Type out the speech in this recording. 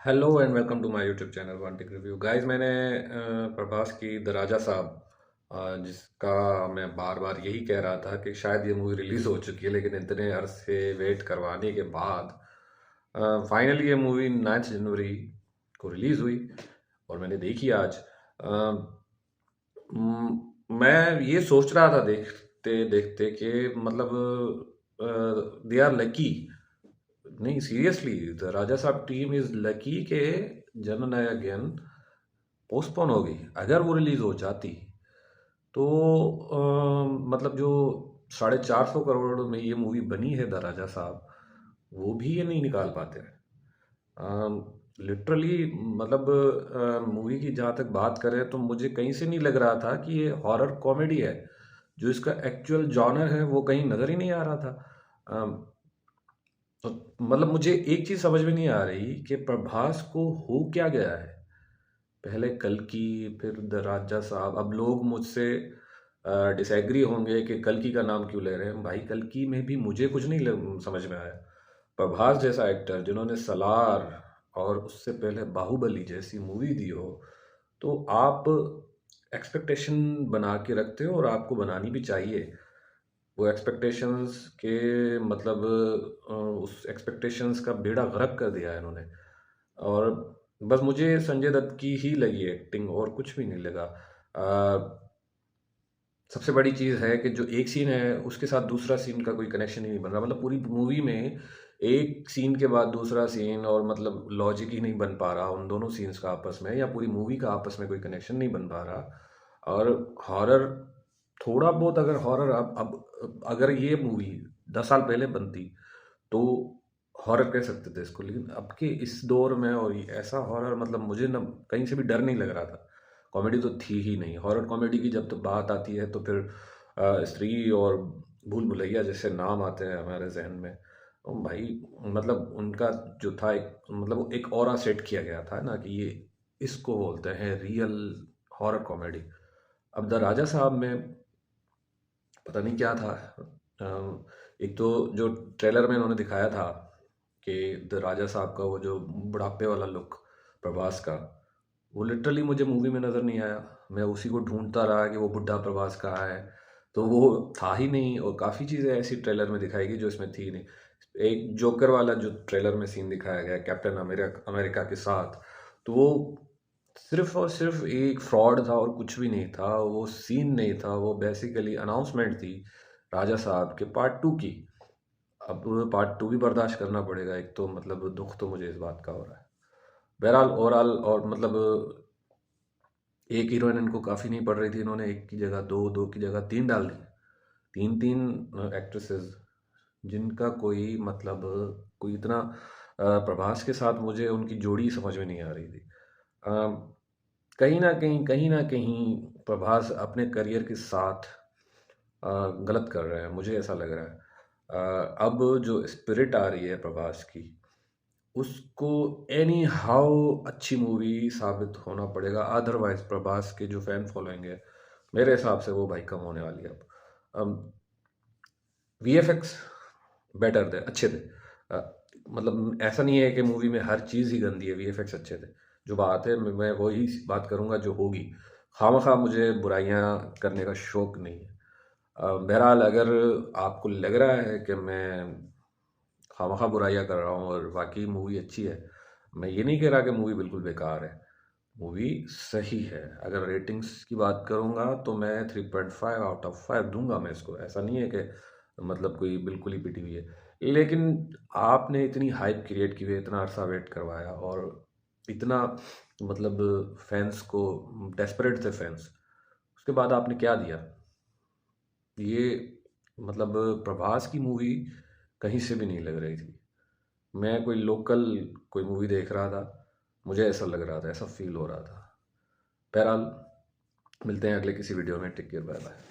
Hello and welcome to my YouTube channel one tech review guys. मैंने प्रभास की the राजा साहब, जिसका मैं बार बार यही कह रहा था कि शायद ये मूवी रिलीज़ हो चुकी है, लेकिन इतने अरसे वेट करवाने के बाद फाइनली ये मूवी 9 जनवरी को रिलीज़ हुई और मैंने देखी आज। मैं ये सोच रहा था देखते देखते कि मतलब दे आर लकी। नहीं, सीरियसली द राजा साहब टीम इज लकी के जननायक पोस्टपोन हो गई। अगर वो रिलीज हो जाती तो मतलब जो 450 करोड़ में ये मूवी बनी है द राजा साहब, वो भी ये नहीं निकाल पाते। लिटरली मतलब मूवी की जहाँ तक बात करें तो मुझे कहीं से नहीं लग रहा था कि ये हॉरर कॉमेडी है। जो इसका एक्चुअल जॉनर है वो कहीं नज़र ही नहीं आ रहा था। तो मतलब मुझे एक चीज समझ में नहीं आ रही कि प्रभास को हो क्या गया है। पहले कल्कि, फिर द राजा साहब। अब लोग मुझसे डिसएग्री होंगे कि कल्कि का नाम क्यों ले रहे हैं। भाई, कल्कि में भी मुझे कुछ नहीं समझ में आया। प्रभास जैसा एक्टर जिन्होंने सलार और उससे पहले बाहुबली जैसी मूवी दी हो, तो आप एक्सपेक्टेशन बना के रखते हो और आपको बनानी भी चाहिए। वो एक्सपेक्टेशंस के मतलब उस एक्सपेक्टेशंस का बेड़ा गर्क कर दिया है इन्होंने। और बस मुझे संजय दत्त की ही लगी एक्टिंग, और कुछ भी नहीं लगा। सबसे बड़ी चीज़ है कि जो एक सीन है उसके साथ दूसरा सीन का कोई कनेक्शन ही नहीं बन रहा। मतलब पूरी मूवी में एक सीन के बाद दूसरा सीन, और मतलब लॉजिक ही नहीं बन पा रहा उन दोनों सीन्स का आपस में, या पूरी मूवी का आपस में कोई कनेक्शन नहीं बन पा रहा। और हॉरर, थोड़ा बहुत अगर हॉरर अब अगर ये मूवी 10 साल पहले बनती तो हॉरर कह सकते थे इसको, लेकिन अब के इस दौर में और ये ऐसा हॉरर, मतलब मुझे ना कहीं से भी डर नहीं लग रहा था। कॉमेडी तो थी ही नहीं। हॉरर कॉमेडी की जब तो बात आती है तो फिर स्त्री और भूल भुलैया जैसे नाम आते हैं हमारे जहन में। तो भाई, मतलब उनका जो था एक, मतलब वो एक ऑरा सेट किया गया था ना कि ये इसको बोलते हैं रियल हॉरर कॉमेडी। अब द राजा साहब में पता नहीं क्या था। एक तो जो ट्रेलर में इन्होंने दिखाया था कि द राजा साहब का वो जो बुढ़ापे वाला लुक प्रभास का, वो लिटरली मुझे मूवी में नज़र नहीं आया। मैं उसी को ढूंढता रहा कि वो बुढ़ा प्रभास कहाँ है, तो वो था ही नहीं। और काफ़ी चीज़ें ऐसी ट्रेलर में दिखाई गई जो इसमें थी नहीं। एक जोकर वाला जो ट्रेलर में सीन दिखाया गया कैप्टन अमेरिका अमेरिका के साथ, तो वो सिर्फ और सिर्फ एक फ्रॉड था और कुछ भी नहीं था। वो सीन नहीं था, वो बेसिकली अनाउंसमेंट थी राजा साहब के पार्ट 2 की। अब पार्ट 2 भी बर्दाश्त करना पड़ेगा। एक तो मतलब दुख तो मुझे इस बात का हो रहा है। बहरहाल ओवरऑल, और मतलब एक हीरोइन इनको काफ़ी नहीं पड़ रही थी, इन्होंने एक की जगह दो, दो की जगह तीन डाल दी। तीन तीन एक्ट्रेसेस जिनका कोई मतलब, कोई इतना प्रभास के साथ मुझे उनकी जोड़ी समझ में नहीं आ रही थी। कहीं ना कहीं प्रभास अपने करियर के साथ गलत कर रहे हैं, मुझे ऐसा लग रहा है। अब जो स्पिरिट आ रही है प्रभास की, उसको एनी हाउ अच्छी मूवी साबित होना पड़ेगा। अदरवाइज प्रभास के जो फैन फॉलोइंग है, मेरे हिसाब से वो भाई कम होने वाली है अब। वीएफएक्स बेटर थे, अच्छे थे। मतलब ऐसा नहीं है कि मूवी में हर चीज़ ही गंदी है, वीएफएक्स अच्छे थे। जो बात है मैं वही बात करूंगा जो होगी। खामखा मुझे बुराइयां करने का शौक नहीं है। बहरहाल, अगर आपको लग रहा है कि मैं खामखा बुराइयां कर रहा हूँ और वाकई मूवी अच्छी है, मैं ये नहीं कह रहा कि मूवी बिल्कुल बेकार है। मूवी सही है। अगर रेटिंग्स की बात करूंगा तो मैं 3.5 आउट ऑफ 5 दूंगा मैं इसको। ऐसा नहीं है कि मतलब कोई बिल्कुल ही पिटी हुई है, लेकिन आपने इतनी हाइप क्रिएट की हुई है, इतना अरसा वेट करवाया, और इतना मतलब फैंस को, डेस्परेट थे फैंस, उसके बाद आपने क्या दिया। ये मतलब प्रभास की मूवी कहीं से भी नहीं लग रही थी। मैं कोई लोकल कोई मूवी देख रहा था, मुझे ऐसा लग रहा था, ऐसा फील हो रहा था। बहरहाल, मिलते हैं अगले किसी वीडियो में। Take care, bye bye.